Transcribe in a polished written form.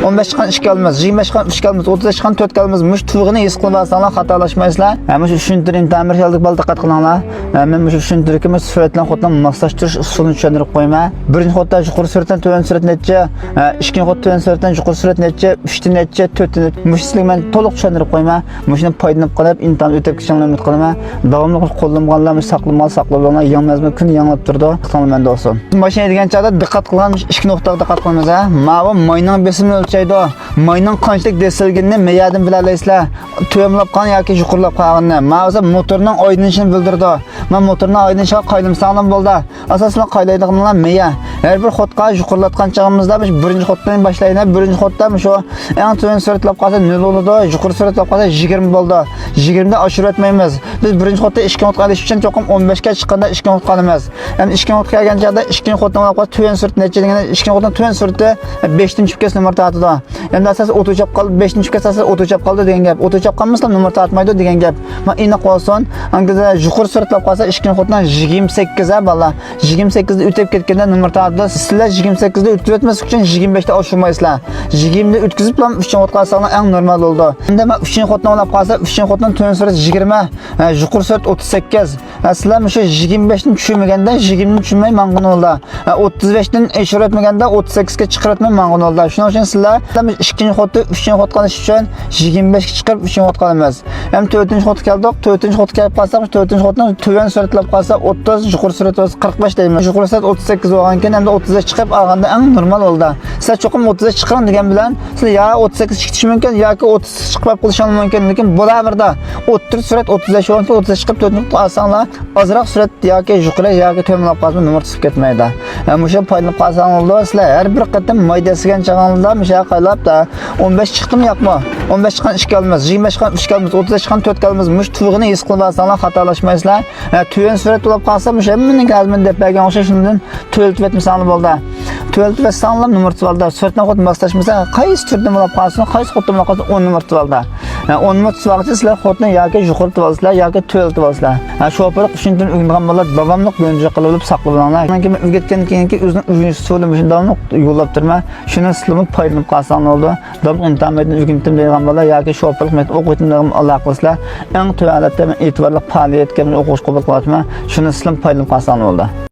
15 chiqqan 2 kalmaz, 25 chiqqan 3 kalmaz, 30 chiqqan 4 kalmaz. Mush tug'ini his qilib olsanglar, xatolashmaysizlar. Mush tushuntiring, ta'mir keldik, bal diqqat qilinglar. Men mush tushuntirib, suratdan xotdan moslashtirish usulini tushuntirib qo'yman. Birinchi xotda yuqori suratdan to'g'ri surat necha, ikkinchi xotda to'g'ri suratdan yuqori surat necha, 3ta necha, 4ta necha. Mushni men to'liq tushuntirib qo'yman. Mushni foydalanib qolib, imtihon o'tib ketishinglarni umid qilaman. Davomli qo'llanganlar, saqlamanglar, yanglazma kun yanglab turdi. Qilmanda olsin. Mashina degan chog'da diqqat qilgan, ikki nuqtaga diqqat qilamiz. Ma'lum moyning besimini o'lchaydi. Moyning qanchalik desilganini meyadan bilalaysizlar. To'yimlab qolgan yoki yuqorilab qolganini. Ma'lum motorning oydinishini bildirdi. Men motorning oydinishini qaylimsanglam bo'ldi. Asosan qaylaydiganlar meya. Har bir xotqa yuqorilatgan chog'imizda biz birinchi xotdan boshlaymiz. Birinchi xotda shu eng to'yin suratlab qolsa 0 bo'ladi, yuqori suratlab qolsa 20 bo'ldi. 20 da oshirib o'tmaymiz. Biz birinchi xotda 2 xot qilish uchun cho'qim 15 ga chiqqanda 2 xot qilamiz. Endi 2 xot kelgan joyda 2 xotdan olib to'yin surat necha deganda 2 xotdan to'yin surati 5-chipkasi nomer tortadi. Endi asosan o'tib qoldi, 5-chipkasi asosan o'tib qoldi degan gap. O'tib qolmasa nomer tortmaydi degan gap. Men aniq olsin, angida yuqori suratlab qolsa 2 xotdan 28 a balla. 28 da o'tib ketganda nomer tortadi. Sizlar 28 da o'tib o'tmas uchun 25 da oshirmaysizlar. 20 da o'tkazib bilan 3 xot qolsanglar eng normal bo'ldi. Endi men 3 xotdan olib qolsa 3 xotdan to'yin surat 20, yuqori surat 38. Sizlar shu 25 ni tushunmaganda 20 ni tushunmay mang'un oldi. 35 dan ishora etmaganda 38 ga chiqartmay mang'un oldi. Shuning uchun sizlar ikkinchi xotda 3 xot qilish uchun 25 ga chiqarib 3 xot qilamiz. Ham 4-chi xotga keldik. 4-chi xotga kelib qolsak, 4-chi xotdan to'yin suratlab qolsa 30, yuqori surat 45 deymiz. Yuqori surat 38 bo'lgan ekan, endi 30 ga chiqib olganda eng normal bo'ldi. Sizlar cho'qim 30 ga chiqaring degan bilan sizlar ya 38 chiqishi mumkin yoki 30 chiqib qolishingiz mumkin, lekin bo'laverdi. 30 surat 30 ga sho'nki 30 ga chiqib 4 olsanglar, azroq surat yoki yuqori yoki to'mlab qolsa nomer chiqib ketmaydi. O'sha foydalanib qolsanglar, sizlar har bir qatam maydasigan chaqanlarda musha qaylab da 15 chiqdimi yo'qmi? 15 chiqqan 2 kalmaz, 25 chiqqan 3 kalmaz, 30 chiqqan 4 kalmaz. Mush tug'ini his qilib olsanglar, xatolashmaysizlar. To'yin surat bo'lib qolsa, musha mening gazmin deb bergan o'sha shundan to'ltib etmasanglar bo'ldi. To'ltib etsanglar nomer tuvalda. Suratdan xot moslashmasa, qaysi turda bo'lib qolsin, qaysi xotda bo'lib qolsin 10 nomer tuvalda. 10 nomer tuvalda sizlar xotni yoki yuqori tuvalsizlar yoki to'ltib olsizlar. Shu o'piq shundan o'rgangan bolalar davomli yo'nja qilib saqlab men kim o'rgatgan keyinki o'zini usulini shundan yo'llab turma. Shuni sizlar foydalanib qolsanglar oldi. Davom internetin o'rgatim degan bolalar yoki shu o'piq met o'qituvchilarga Alloh qilsa, eng to'g'ri e'tiborli faoliyatga o'qish qabul qilyapman. Shuni sizlar foydalanib qolsanglar oldi.